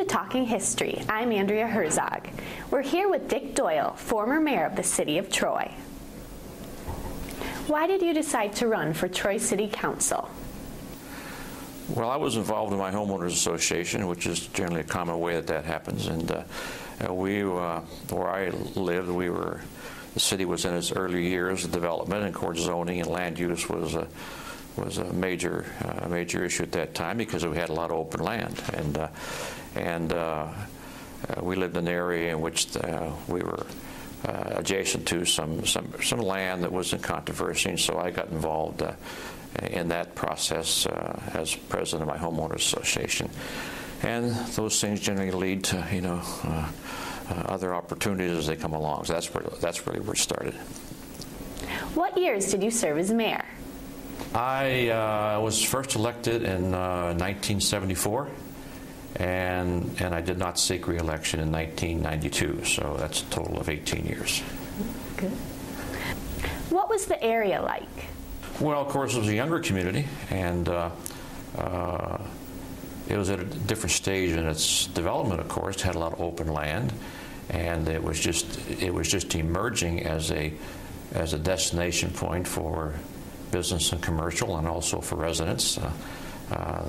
to Talking History. I'm Andrea Herzog. We're here with Dick Doyle, former mayor of the city of Troy. Why did you decide to run for Troy City Council? Well, I was involved in my homeowners association, which is generally a common way that happens. And where I lived, the city was in its early years of development, and of course zoning and land use was a major issue at that time because we had a lot of open land, and we lived in an area in which we were adjacent to some land that was in controversy, and so I got involved in that process as president of my homeowners association. And those things generally lead to other opportunities as they come along. So that's really where it started. What years did you serve as mayor? I was first elected in 1974, and I did not seek re-election in 1992, so that's a total of 18 years. Good. What was the area like? Well, of course, it was a younger community, and it was at a different stage in its development, of course. It had a lot of open land, and it was just emerging as a destination point for business and commercial, and also for residents.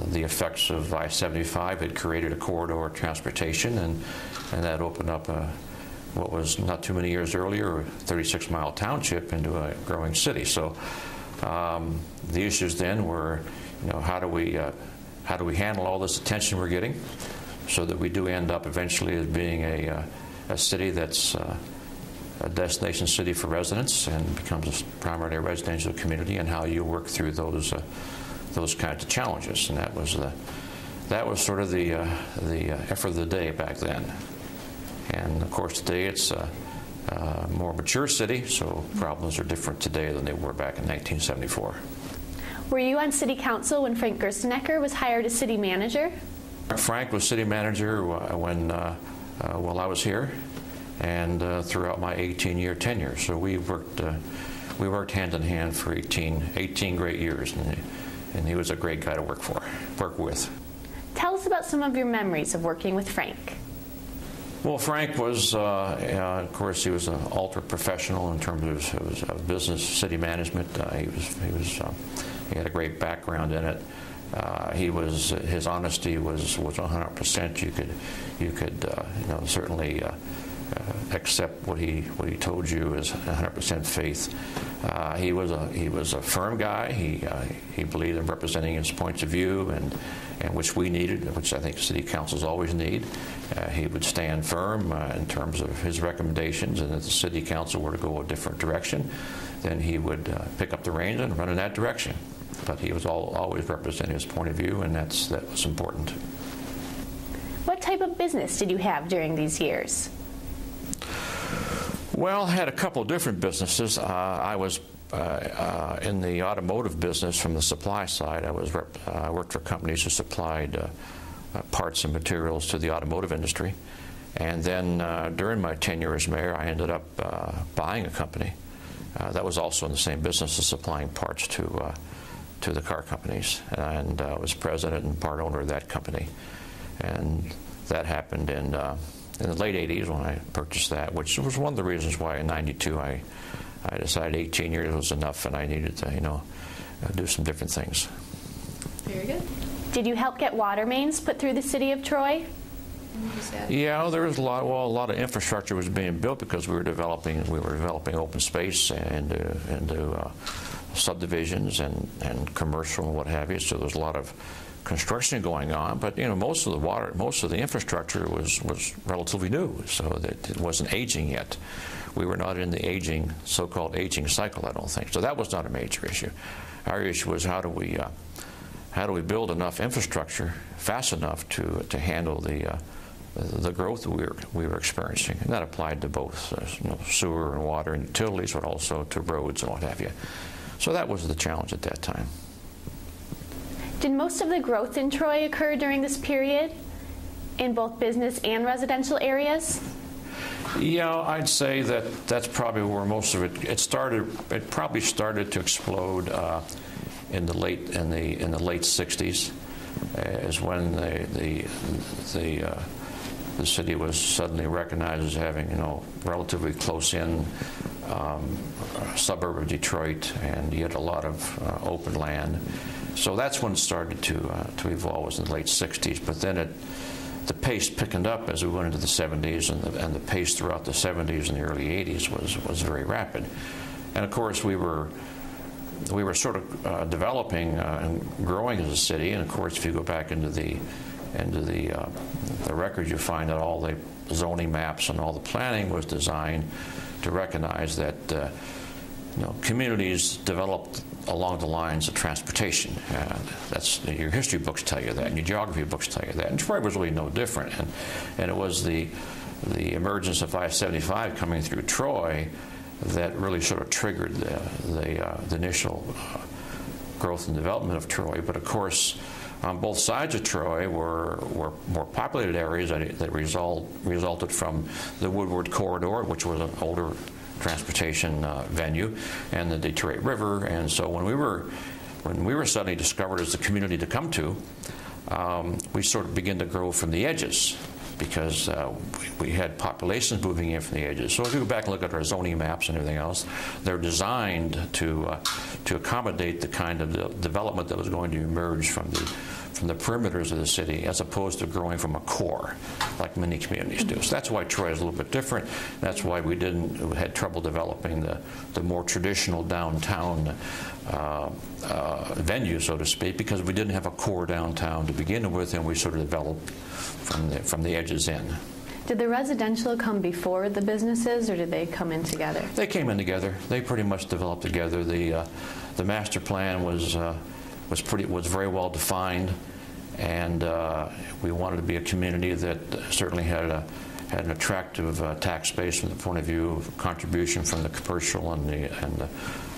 The effects of I-75 had created a corridor of transportation, and that opened up what was not too many years earlier a 36-mile township into a growing city. So the issues then were, how do we handle all this attention we're getting so that we do end up eventually as being a city that's a destination city for residents and becomes primarily a residential community, and how you work through those kinds of challenges. And that was sort of the effort of the day back then. And of course today it's a more mature city, so problems are different today than they were back in 1974. Were you on city council when Frank Gerstenecker was hired as city manager? Frank was city manager while I was here, and throughout my 18-year tenure. So we worked hand in hand for 18 great years, and he was a great guy to work with. Tell us about some of your memories of working with Frank. Well, Frank was, of course, he was an ultra professional in terms of business, city management. He had a great background in it. His honesty was 100%. You could certainly accept what he told you as 100% faith. He was a firm guy. He believed in representing his points of view, and which we needed, which I think city councils always need. He would stand firm in terms of his recommendations, and if the city council were to go a different direction, then he would pick up the reins and run in that direction. But he was always representing his point of view, and that was important. What type of business did you have during these years? Well, I had a couple of different businesses. I was in the automotive business from the supply side. I worked for companies who supplied parts and materials to the automotive industry. And then during my tenure as mayor, I ended up buying a company that was also in the same business as supplying parts to the car companies. And I was president and part owner of that company. And that happened in the late 80s when I purchased that, which was one of the reasons why in 92 I decided 18 years was enough and I needed to, do some different things. Very good. Did you help get water mains put through the city of Troy? Yeah, there was a lot of infrastructure was being built because we were developing open space into subdivisions and commercial and what have you. So there was a lot of construction going on, but most of the infrastructure was relatively new, so that it wasn't aging yet. We were not in the so-called aging cycle, I don't think. So that was not a major issue. Our issue was how do we build enough infrastructure fast enough to handle the growth that we were experiencing, and that applied to both sewer and water and utilities, but also to roads and what have you. So that was the challenge at that time. Did most of the growth in Troy occur during this period in both business and residential areas? Yeah, I'd say that's probably where most of it started. It probably started to explode in the late 60s, is when the the city was suddenly recognized as having, relatively close-in suburb of Detroit, and you had a lot of open land. So that's when it started to evolve, was in the late 60s. But then the pace picked up as we went into the 70s, and the pace throughout the 70s and the early 80s was very rapid. And of course, we were sort of developing and growing as a city. And of course, if you go back into the record, you find that all the zoning maps and all the planning was designed to recognize that communities developed along the lines of transportation. That's your history books tell you that, and your geography books tell you that. And Troy was really no different. And it was the emergence of I-75 coming through Troy that really sort of triggered the initial growth and development of Troy. But of course, on both sides of Troy were more populated areas that resulted from the Woodward Corridor, which was an older transportation venue, and the Detroit River. And so when we were suddenly discovered as a community to come to, we sort of began to grow from the edges, because we had populations moving in from the edges. So if you go back and look at our zoning maps and everything else, they're designed to accommodate the kind of development that was going to emerge from the perimeters of the city, as opposed to growing from a core, like many communities do. So that's why Troy is a little bit different. That's why we had trouble developing the more traditional downtown venue, so to speak, because we didn't have a core downtown to begin with, and we sort of developed from the edges in. Did the residential come before the businesses, or did they come in together? They came in together. They pretty much developed together. The master plan was very well defined, and we wanted to be a community that certainly had an attractive tax base from the point of view of contribution from the commercial and the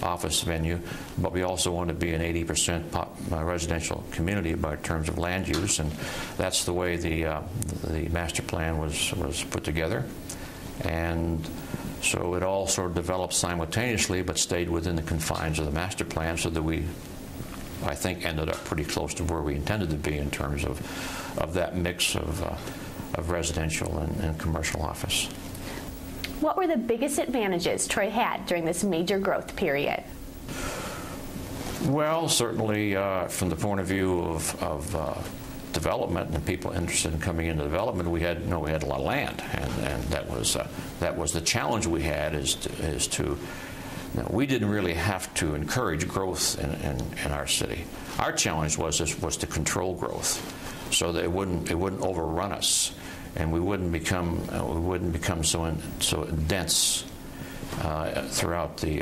office venue, but we also wanted to be an 80% residential community by terms of land use, and that's the way the master plan was put together. And so it all sort of developed simultaneously, but stayed within the confines of the master plan, so that we, I think, ended up pretty close to where we intended to be in terms of that mix of residential and commercial office. What were the biggest advantages Troy had during this major growth period? Well, certainly from the point of view of development and people interested in coming into development, we had a lot of land, and that was the challenge we had is to we didn't really have to encourage growth in our city. Our challenge was to control growth, so that it wouldn't overrun us, and we wouldn't become so dense throughout the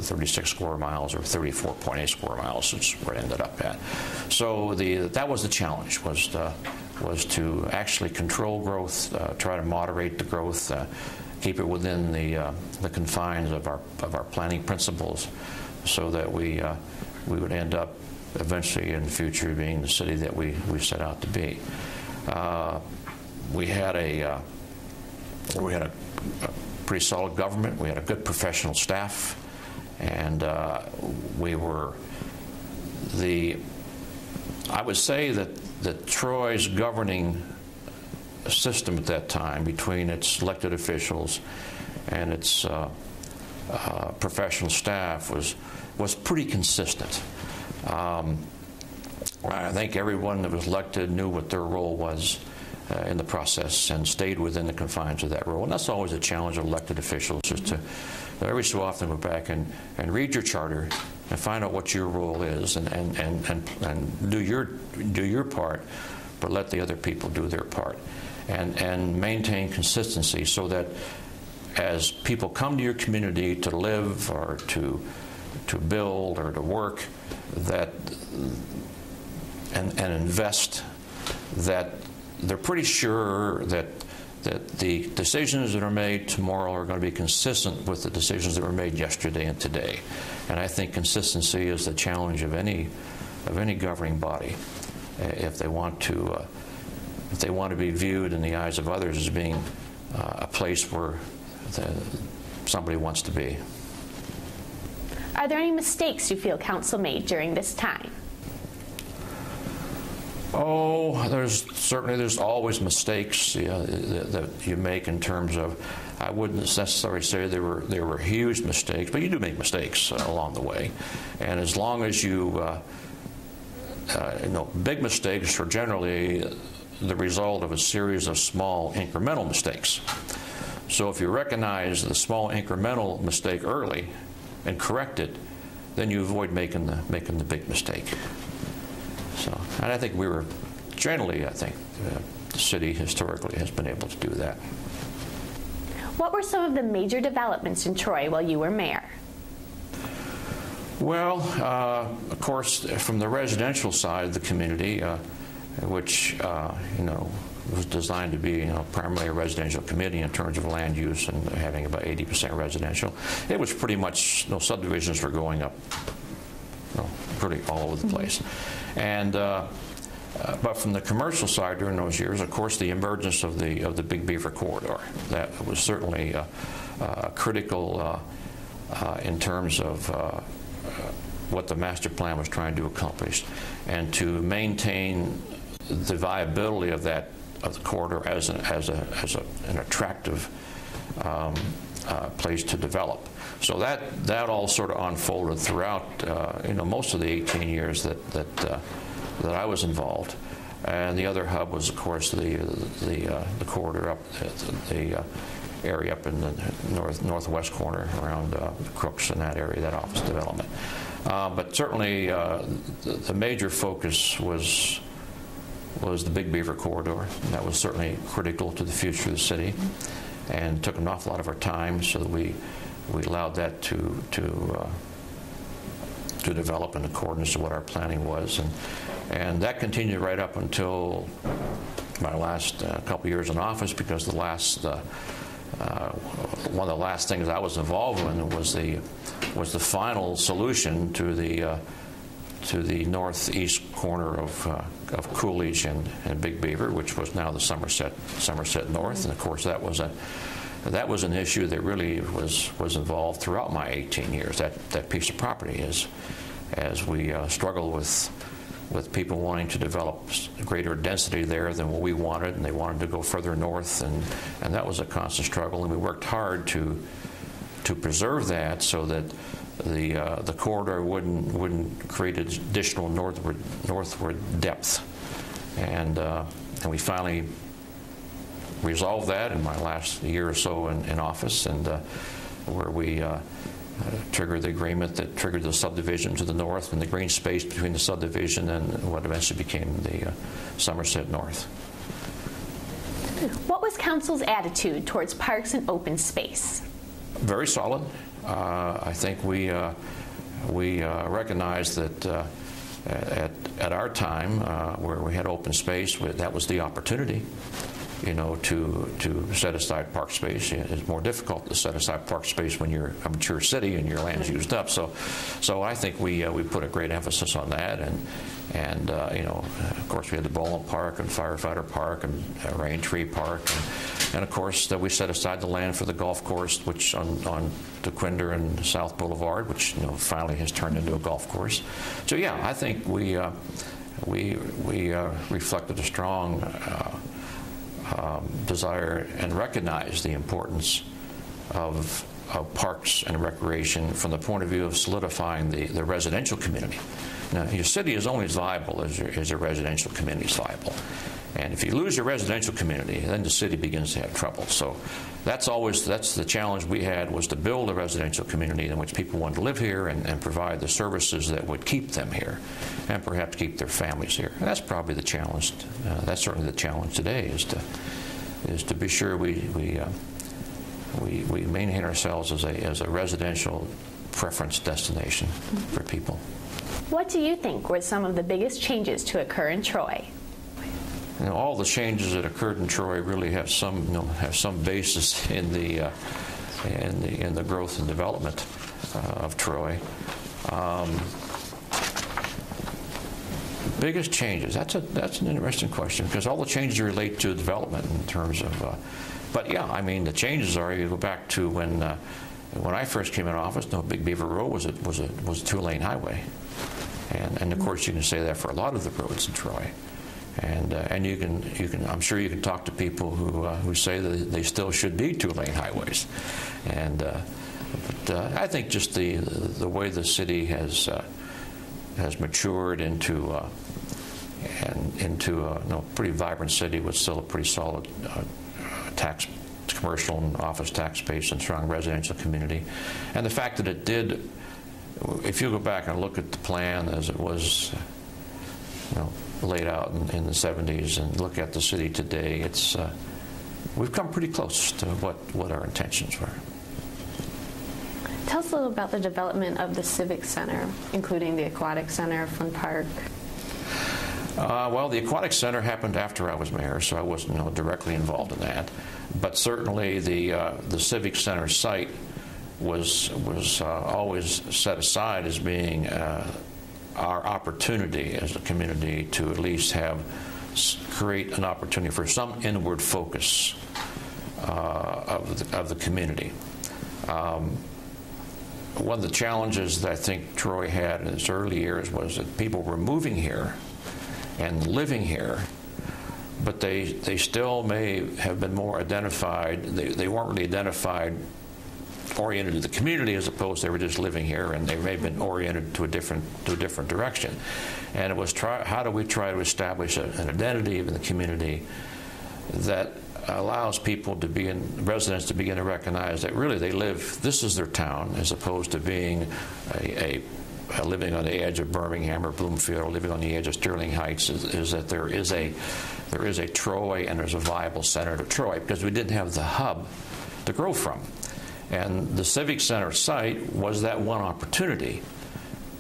36 square miles, or 34.8 square miles, which is where it ended up at. So that was the challenge, was to actually control growth, try to moderate the growth, keep it within the confines of our planning principles, so that we would end up eventually in the future being the city that we set out to be. We had a pretty solid government. We had a good professional staff, and I would say that Troy's governing system at that time, between its elected officials and its professional staff, was pretty consistent. I think everyone that was elected knew what their role was in the process and stayed within the confines of that role. And that's always a challenge of elected officials, is to every so often go back and read your charter and find out what your role is, and do your part, but let the other people do their part, and maintain consistency, so that as people come to your community to live or to build or to work, that and invest, that they're pretty sure that the decisions that are made tomorrow are going to be consistent with the decisions that were made yesterday and today. And I think consistency is the challenge of any governing body, if they want to be viewed in the eyes of others as being a place where somebody wants to be. Are there any mistakes you feel council made during this time? Oh, there's always mistakes that you make in terms of. I wouldn't necessarily say there were huge mistakes, but you do make mistakes along the way, and as long as big mistakes are generally the result of a series of small incremental mistakes. So if you recognize the small incremental mistake early and correct it, then you avoid making the big mistake. So, and I think we were generally, the city historically has been able to do that. What were some of the major developments in Troy while you were mayor? Well, of course, from the residential side of the community, which was designed to be primarily a residential community in terms of land use and having about 80% residential, it was pretty much subdivisions were going up, pretty all over the place, and. But from the commercial side during those years, of course, the emergence of the Big Beaver corridor, that was certainly critical in terms of what the master plan was trying to accomplish, and to maintain the viability of the corridor as an attractive place to develop. So that all sort of unfolded throughout most of the 18 years that I was involved, and the other hub was, of course, the corridor up the area up in the northwest corner around Crooks and that area, that office development. But certainly, the major focus was the Big Beaver corridor. And that was certainly critical to the future of the city, and took an awful lot of our time, so that we allowed that to develop in accordance to what our planning was, and that continued right up until my last couple of years in office, because one of the last things I was involved in was the final solution to the northeast corner of Coolidge and Big Beaver, which was now the Somerset North, and of course that was an issue that really was involved throughout my 18 years. That piece of property as we struggled with people wanting to develop greater density there than what we wanted, and they wanted to go further north, and that was a constant struggle, and we worked hard to preserve that so that the corridor wouldn't create additional northward depth, and we finally resolved that in my last year or so in office, and where we triggered the agreement that triggered the subdivision to the north and the green space between the subdivision and what eventually became the Somerset North. What was council's attitude towards parks and open space? Very solid. I think we recognized that at our time, where we had open space, that was the opportunity. To set aside park space. It's more difficult to set aside park space when you're a mature city and your land's used up. So I think we put a great emphasis on that, and of course we had the Bowling Park and Firefighter Park and Rain Tree Park, and of course we set aside the land for the golf course, which on DeQuinder and South Boulevard, which finally has turned into a golf course. So yeah, I think we reflected a strong desire and recognize the importance of parks and recreation from the point of view of solidifying the residential community. Now, your city is only as viable as your residential community is viable. And if you lose your residential community, then the city begins to have trouble. So that's the challenge we had, was to build a residential community in which people wanted to live here and provide the services that would keep them here and perhaps keep their families here. And that's probably the challenge. That's certainly the challenge today, is to be sure we maintain ourselves as a residential preference destination for people. What do you think were some of the biggest changes to occur in Troy? All the changes that occurred in Troy really have some basis in the growth and development of Troy. Biggest changes? That's an interesting question, because all the changes relate to development in terms of. But yeah, I mean, the changes are, you go back to when I first came in office. Big Beaver Road was a 2-lane highway, and of course you can say that for a lot of the roads in Troy. And you can I'm sure you can talk to people who say that they still should be two-lane highways. And but I think just the way the city has matured into a pretty vibrant city with still a pretty solid commercial and office tax base and strong residential community, and the fact that it did. If you go back and look at the plan as it was, laid out in the 70s, and look at the city today, it's we've come pretty close to what our intentions were. Tell us a little about the development of the Civic Center, including the Aquatic Center, Fun Park. Well, the Aquatic Center happened after I was mayor, so I wasn't directly involved in that. But certainly the Civic Center site was always set aside as being our opportunity as a community to at least create an opportunity for some inward focus of the community. One of the challenges that I think Troy had in its early years was that people were moving here and living here, but they still may have been more identified. They weren't really oriented to the community, as opposed they were just living here, and they may have been oriented to a different direction. And it was how do we try to establish an identity in the community that allows residents to begin to recognize that really this is their town, as opposed to being living on the edge of Birmingham or Bloomfield, or living on the edge of Sterling Heights. Is that there is a Troy, and there's a viable center to Troy, because we didn't have the hub to grow from. And the Civic Center site was that one opportunity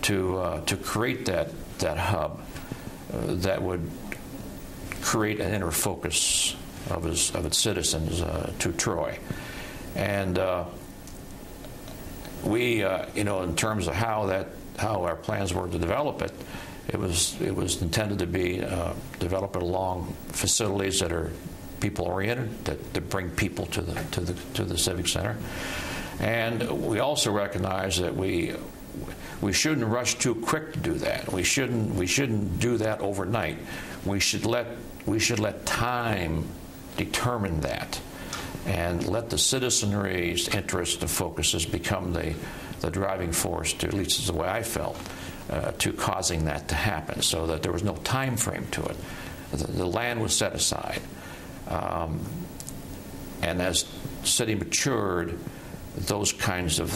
to create that hub that would create an inner focus of its citizens to Troy. And we, in terms of how our plans were to develop it, it was intended to be developed along facilities that are people-oriented, that bring people to the Civic Center. And we also recognize that we shouldn't rush too quick to do that. We shouldn't do that overnight. We should let time determine that, and let the citizenry's interests and focuses become the driving force, at least is the way I felt, to causing that to happen, so that there was no time frame to it. The land was set aside. And as the city matured, those kinds of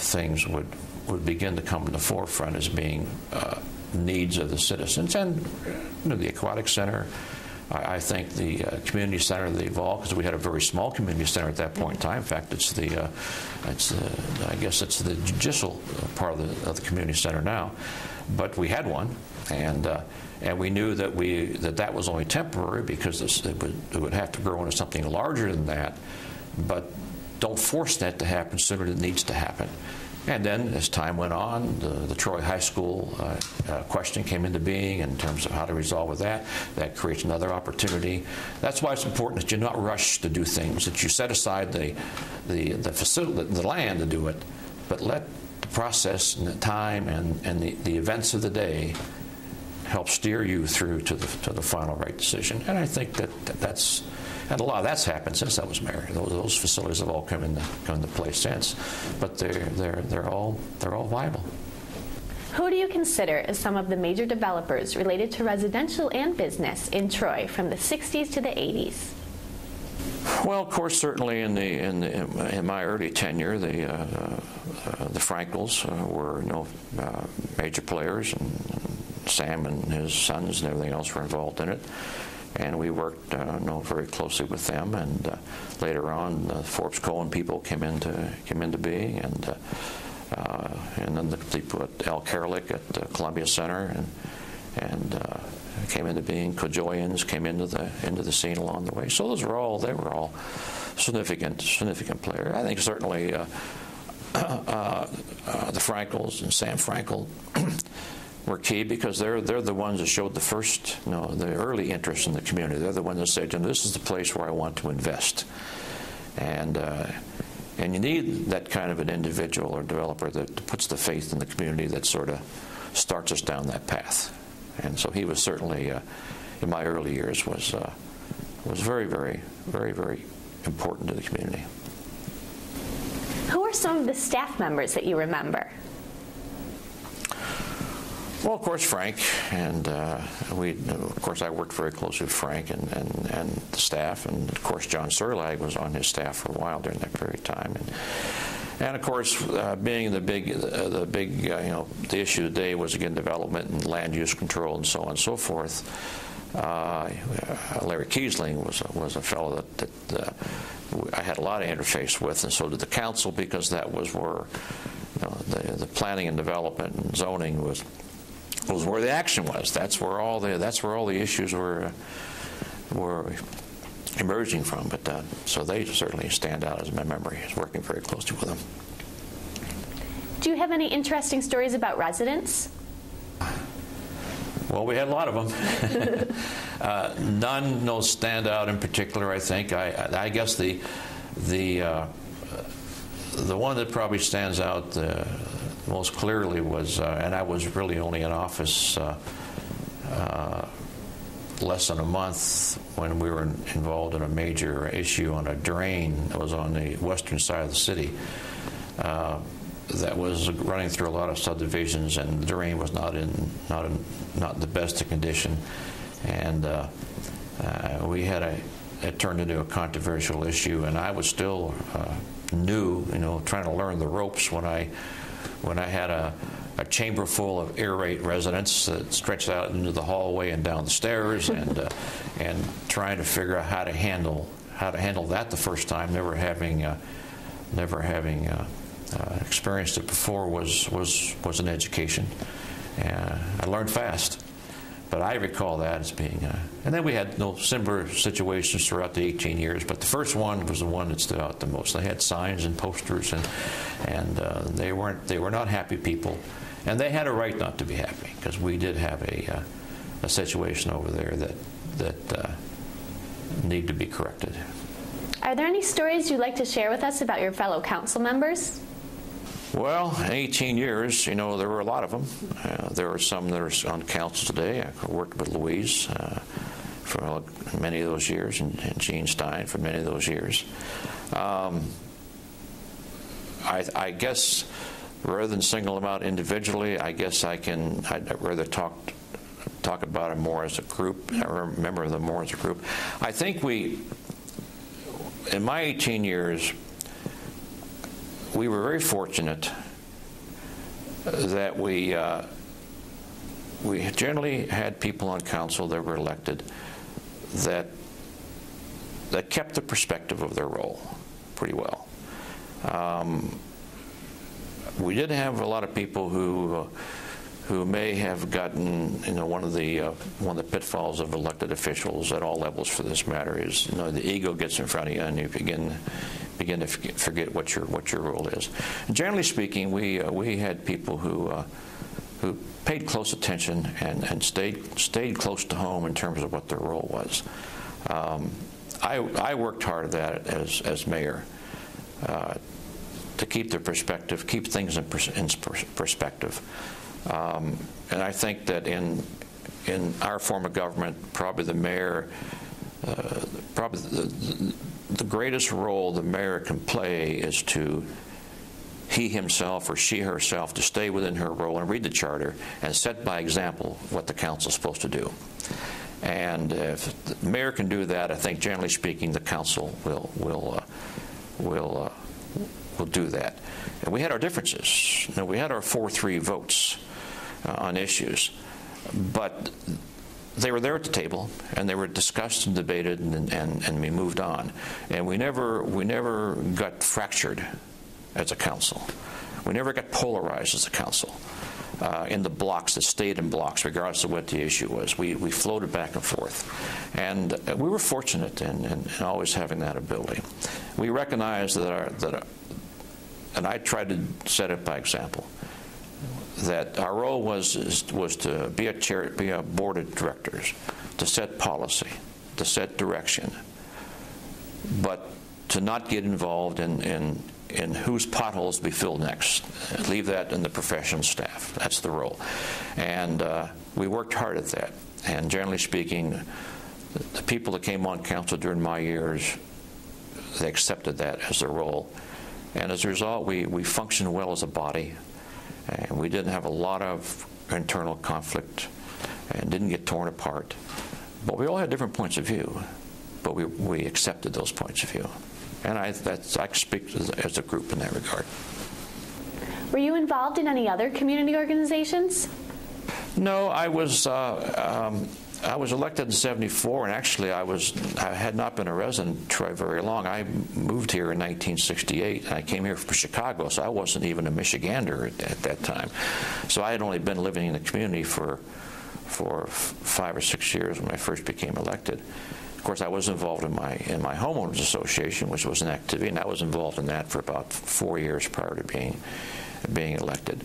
things would begin to come to the forefront as being needs of the citizens. And the Aquatic Center, I think the community center that evolved, because we had a very small community center at that point in time. In fact, I guess it's the judicial part of the community center now. But we had one, and we knew that was only temporary, because it would have to grow into something larger than that. But don't force that to happen sooner than it needs to happen. And then, as time went on, the Troy High School question came into being in terms of how to resolve with that. That creates another opportunity. That's why it's important that you not rush to do things, that you set aside the facility, the land to do it, but let the process and the time and the events of the day help steer you through to the final right decision. And I think that's. And a lot of that's happened since I was mayor. Those facilities have all come into place since, but they're all viable. Who do you consider as some of the major developers related to residential and business in Troy from the 60s to the 80s? Well, of course, certainly in my early tenure, the Frankels were major players, and Sam and his sons and everything else were involved in it. And we worked very closely with them. And later on, the Forbes Cohen people came into being, and then the people at Al Karalik at the Columbia Center and came into being. Kojoyans came into the scene along the way. So they were all significant players. I think certainly the Frankels and Sam Frankel were key, because they're the ones that showed the early interest in the community. They're the ones that said, this is the place where I want to invest. And you need that kind of an individual or developer that puts the faith in the community, that sort of starts us down that path. And so he was certainly in my early years was very, very, very, very important to the community. Who are some of the staff members that you remember? Well, of course, Frank, and of course, I worked very closely with Frank and the staff, and of course, John Serlag was on his staff for a while during that period of time, and of course, being the issue today was again development and land use control and so on and so forth. Larry Kiesling was a fellow that I had a lot of interface with, and so did the council, because that was where the planning and development and zoning was where the action was. That's where all the issues were emerging from. But so they certainly stand out as my memory, is working very closely with them. Do you have any interesting stories about residents? Well, we had a lot of them. None no stand out in particular, I think. I guess the one that probably stands out most clearly was, and I was really only in office less than a month when we were involved in a major issue on a drain that was on the western side of the city. That was running through a lot of subdivisions, and the drain was not in the best of condition, and it turned into a controversial issue, and I was still new, trying to learn the ropes when I had a chamber full of irate residents that stretched out into the hallway and down the stairs, and trying to figure out how to handle that the first time, never having experienced it before, was an education. I learned fast, but I recall that as being. And then we had similar situations throughout the 18 years, but the first one was the one that stood out the most. They had signs and posters, and they were not happy people, and they had a right not to be happy, because we did have a situation over there that need to be corrected. Are there any stories you'd like to share with us about your fellow council members? Well, 18 years, there were a lot of them. There are some that are on council today. I worked with Louise for many of those years, and Gene Stein for many of those years. I guess rather than single them out individually, I guess I'd rather talk about them more as a group. I remember them more as a group. I think in my 18 years, we were very fortunate that we generally had people on council that were elected that kept the perspective of their role pretty well. We did have a lot of people who may have gotten, one of the pitfalls of elected officials at all levels, for this matter, is the ego gets in front of you and you begin to forget what your role is. And generally speaking, we had people who paid close attention and stayed close to home in terms of what their role was. I worked hard at that as mayor, to keep the perspective, keep things in perspective. And I think that in our form of government, probably the mayor, probably the greatest role the mayor can play is he himself or she herself to stay within her role and read the charter and set by example what the council is supposed to do. And if the mayor can do that, I think generally speaking the council will do that. And we had our differences. We had our 4-3 votes on issues, but they were there at the table, and they were discussed and debated, and we moved on. And we never got fractured as a council. We never got polarized as a council in the blocks that stayed in blocks, regardless of what the issue was. We floated back and forth, and we were fortunate in always having that ability. We recognized and I tried to set it by example, that our role was to be a board of directors, to set policy, to set direction, but to not get involved in whose potholes to be filled next. Leave that in the professional staff. That's the role. And we worked hard at that. And generally speaking, the people that came on council during my years, they accepted that as their role. And as a result, we functioned well as a body, and we didn't have a lot of internal conflict and didn't get torn apart. But we all had different points of view, but we accepted those points of view. And I speak as a group in that regard. Were you involved in any other community organizations? No, I was elected in '74, and actually I had not been a resident in Troy very long. I moved here in 1968, and I came here from Chicago, so I wasn't even a Michigander at that time. So I had only been living in the community for 5 or 6 years when I first became elected. Of course, I was involved in my homeowners association, which was an activity, and I was involved in that for about 4 years prior to being elected.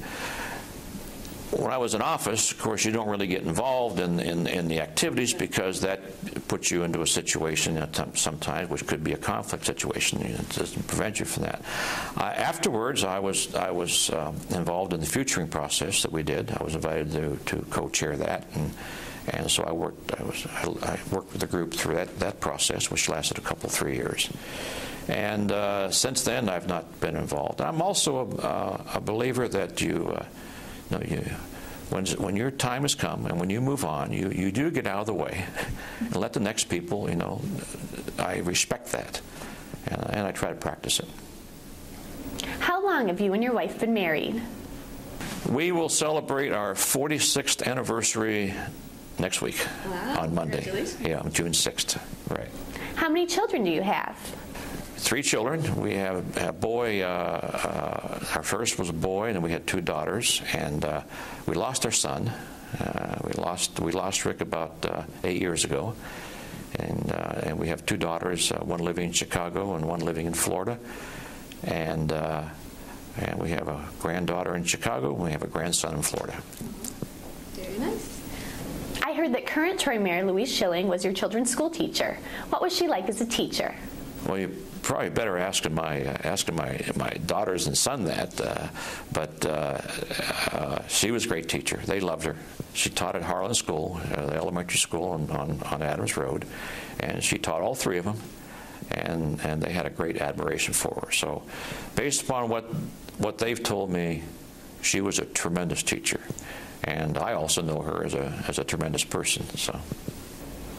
When I was in office, of course, you don't really get involved in the activities because that puts you into a situation sometimes which could be a conflict situation. It doesn't prevent you from that. Afterwards, I was involved in the futuring process that we did. I was invited to co-chair that, and so I worked with the group through that process, which lasted a couple, 3 years. And since then, I've not been involved. I'm also a believer that when your time has come and when you move on, you do get out of the way and let the next people, I respect that, and I try to practice it. How long have you and your wife been married? We will celebrate our 46th anniversary next week. Wow. On Monday. Congratulations. Yeah, on June 6th. Right. How many children do you have? 3 children. We have a boy, our first was a boy, and then we had 2 daughters, and we lost our son. We lost Rick about 8 years ago, and we have 2 daughters, one living in Chicago and one living in Florida, and we have a granddaughter in Chicago, and we have a grandson in Florida. Very nice. I heard that current Troy Mayor Louise Schilling was your children's school teacher. What was she like as a teacher? Well, you probably better asking my daughters and son that, but she was a great teacher. They loved her. She taught at Harlan School, the elementary school on Adams Road, and she taught all 3 of them, and they had a great admiration for her. So based upon what they've told me, she was a tremendous teacher, and I also know her as a tremendous person. So,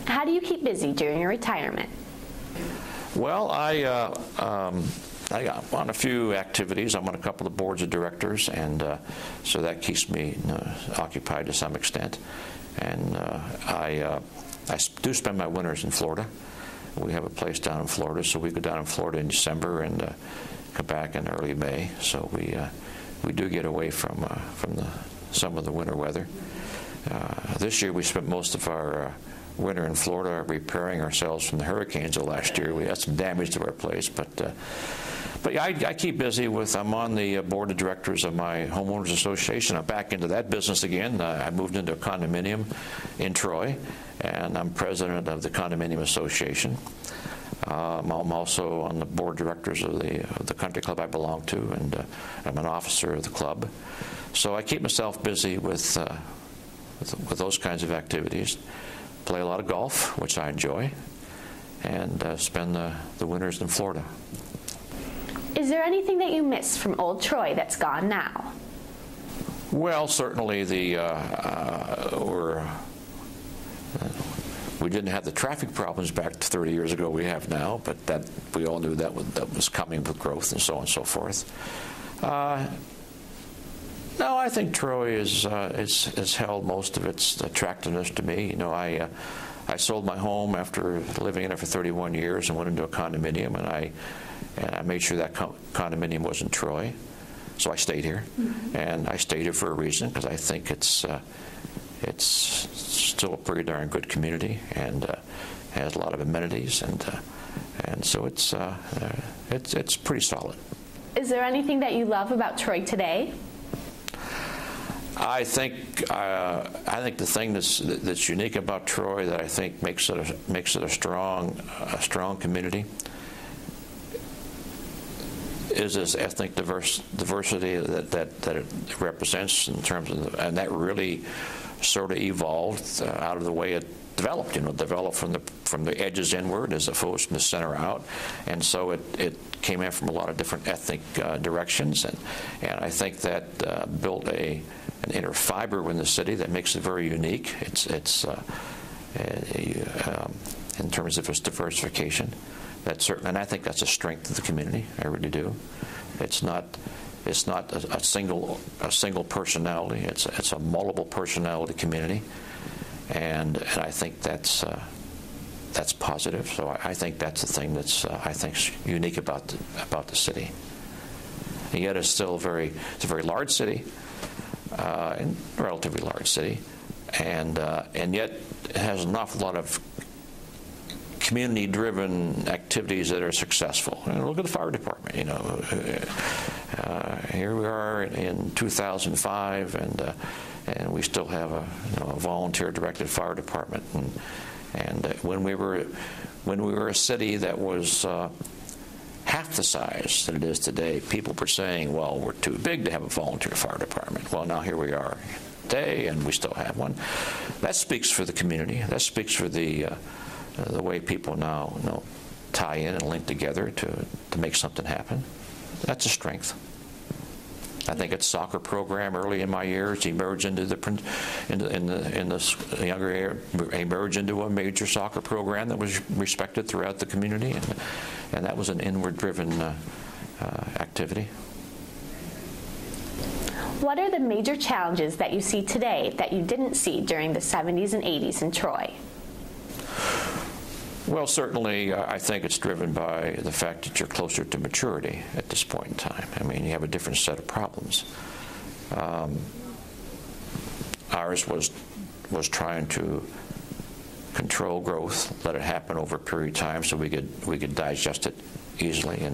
how do you keep busy during your retirement? Well, I on a few activities. I'm on a couple of boards of directors, and so that keeps me occupied to some extent. And I do spend my winters in Florida. We have a place down in Florida, so we go down in Florida in December and come back in early May. So we do get away from some of the winter weather. This year we spent most of our winter in Florida repairing ourselves from the hurricanes of last year. We had some damage to our place, but yeah, I keep busy I'm on the board of directors of my homeowners association. I'm back into that business again. I moved into a condominium in Troy, and I'm president of the condominium association. I'm also on the board of directors of the country club I belong to, and I'm an officer of the club. So I keep myself busy with those kinds of activities. Play a lot of golf, which I enjoy, and spend the winters in Florida. Is there anything that you miss from old Troy that's gone now? Well, certainly we didn't have the traffic problems back 30 years ago we have now, but that we all knew that was coming with growth and so on and so forth. No, I think Troy has held most of its attractiveness to me. I sold my home after living in it for 31 years and went into a condominium, and I made sure that condominium was in Troy, so I stayed here. Mm-hmm. And I stayed here for a reason, because I think it's still a pretty darn good community and has a lot of amenities, and so it's pretty solid. Is there anything that you love about Troy today? I think the thing that's unique about Troy that I think makes it a strong community is this ethnic diversity that it represents in terms of, and that really sort of evolved out of the way it developed. Developed from the edges inward as opposed from the center out, and so it came in from a lot of different ethnic directions, and I think that built an inner fiber in the city that makes it very unique. It's in terms of its diversification. That's certain, and I think that's a strength of the community. I really do. It's not a single personality. It's a multiple personality community, and I think that's positive. So I think that's the thing that's I think's unique about the city. And yet it's still a very large city, and relatively large city, and yet it has an awful lot of community-driven activities that are successful. Look at the fire department. Here we are in 2005, and we still have a volunteer-directed fire department. And when we were a city that was half the size that it is today, people were saying, "Well, we're too big to have a volunteer fire department." Well, now here we are today, and we still have one. That speaks for the community. That speaks for the way people now tie in and link together to make something happen. That's a strength. I think its soccer program early in my years emerged into the younger era, emerged into a major soccer program that was respected throughout the community, and that was an inward-driven activity. What are the major challenges that you see today that you didn't see during the 70s and 80s in Troy? Well, certainly, I think it's driven by the fact that you're closer to maturity at this point in time. I mean, you have a different set of problems. Ours was trying to control growth, let it happen over a period of time, so we could digest it easily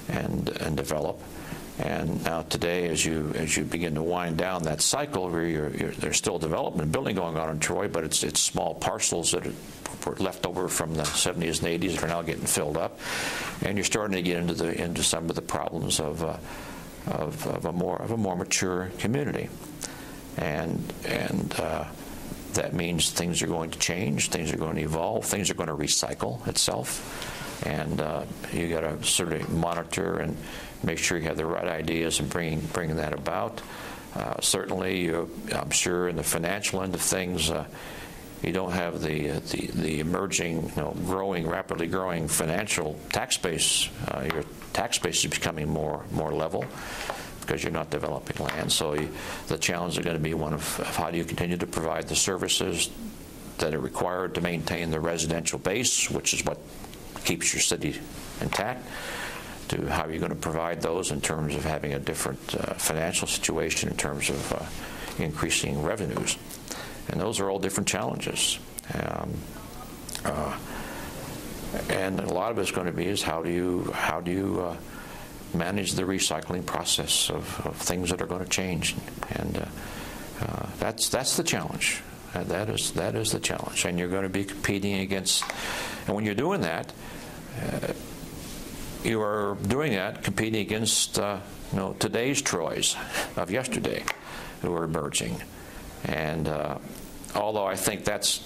and develop. And now today, as you begin to wind down that cycle, where there's still development and building going on in Troy, but it's small parcels that were left over from the 70s and 80s that are now getting filled up, and you're starting to get into some of the problems of a more mature community, and that means things are going to change, things are going to evolve, things are going to recycle itself, and you got to sort of monitor and make sure you have the right ideas and bringing that about. Certainly, I'm sure in the financial end of things, you don't have the emerging, rapidly growing financial tax base. Your tax base is becoming more level because you're not developing land. So the challenge is going to be one of how do you continue to provide the services that are required to maintain the residential base, which is what keeps your city intact, to how are you going to provide those in terms of having a different financial situation in terms of increasing revenues. And those are all different challenges. And a lot of it's going to be is how do you manage the recycling process of things that are going to change, and that's the challenge. That is the challenge, and you're going to be competing against. And when you're doing that, you are doing that competing against today's Troys of yesterday, who are emerging, and although I think that's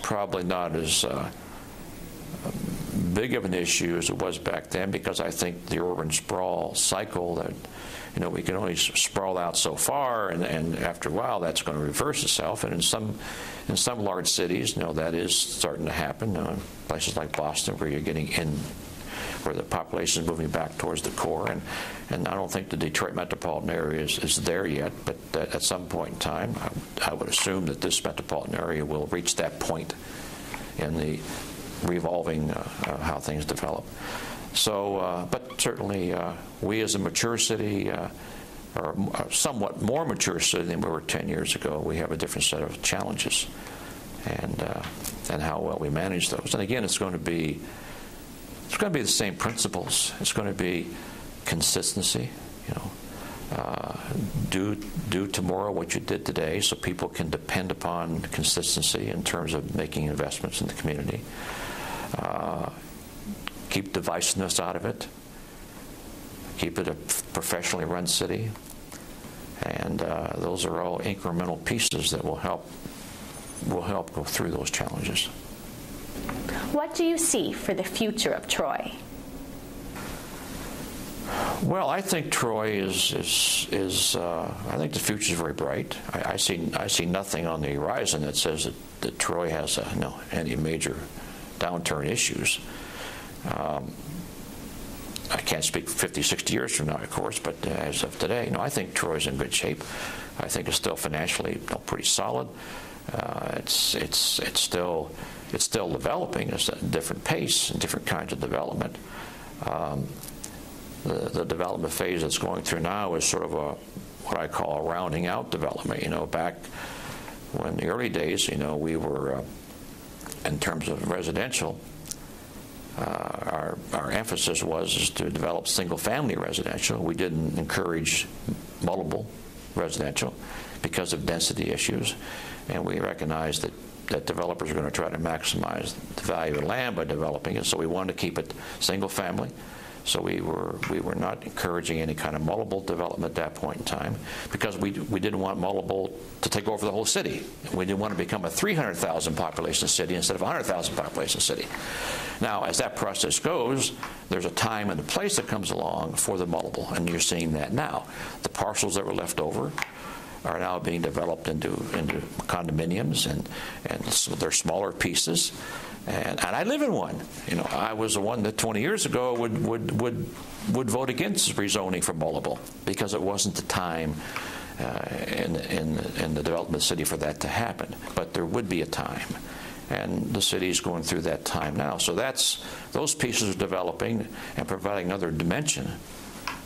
probably not as big of an issue as it was back then, because I think the urban sprawl cycle that we can only sprawl out so far, and after a while that's going to reverse itself. And in some large cities, that is starting to happen. Places like Boston, where you're getting in, where the population is moving back towards the core, and I don't think the Detroit metropolitan area is there yet, but at some point in time, I would assume that this metropolitan area will reach that point in the revolving how things develop. So, but certainly we as a mature city, or a somewhat more mature city than we were 10 years ago, we have a different set of challenges, and how well we manage those. And again, it's going to be the same principles. It's going to be consistency. Do tomorrow what you did today, so people can depend upon consistency in terms of making investments in the community. Keep divisiveness out of it. Keep it a professionally run city, And those are all incremental pieces that will help go through those challenges. What do you see for the future of Troy? Well, I think Troy is I think the future is very bright. I see nothing on the horizon that says that Troy has any major downturn issues. I can't speak 50, 60 years from now, of course, but as of today, I think Troy's in good shape. I think it's still financially pretty solid. It's still developing. It's at a different pace and different kinds of development. The development phase it's going through now is sort of what I call a rounding out development. Back when the early days, we were in terms of residential. Our emphasis was to develop single-family residential. We didn't encourage multiple residential because of density issues, and we recognized that developers are going to try to maximize the value of land by developing it. So we wanted to keep it single-family. So we were not encouraging any kind of multiple development at that point in time because we didn't want multiple to take over the whole city. We didn't want to become a 300,000 population city instead of a 100,000 population city. Now, as that process goes, there's a time and a place that comes along for the multiple, and you're seeing that now. The parcels that were left over are now being developed into condominiums, and so they're smaller pieces. And I live in one. I was the one that 20 years ago would vote against rezoning for multiple because it wasn't the time in the development of the city for that to happen. But there would be a time, and the city is going through that time now. So those pieces are developing and providing another dimension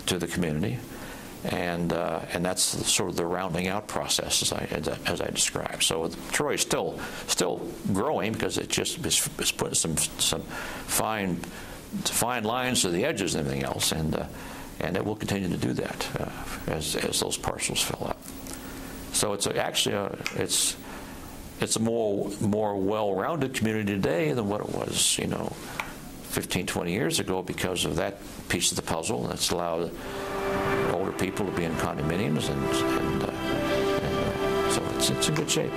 to the community. And that's sort of the rounding out process as I described. So Troy is still growing because it's putting some fine lines to the edges and everything else, and it will continue to do that as those parcels fill up. So it's a more well-rounded community today than what it was 15, 20 years ago because of that piece of the puzzle that's allowed older people to be in condominiums, and so it's in good shape.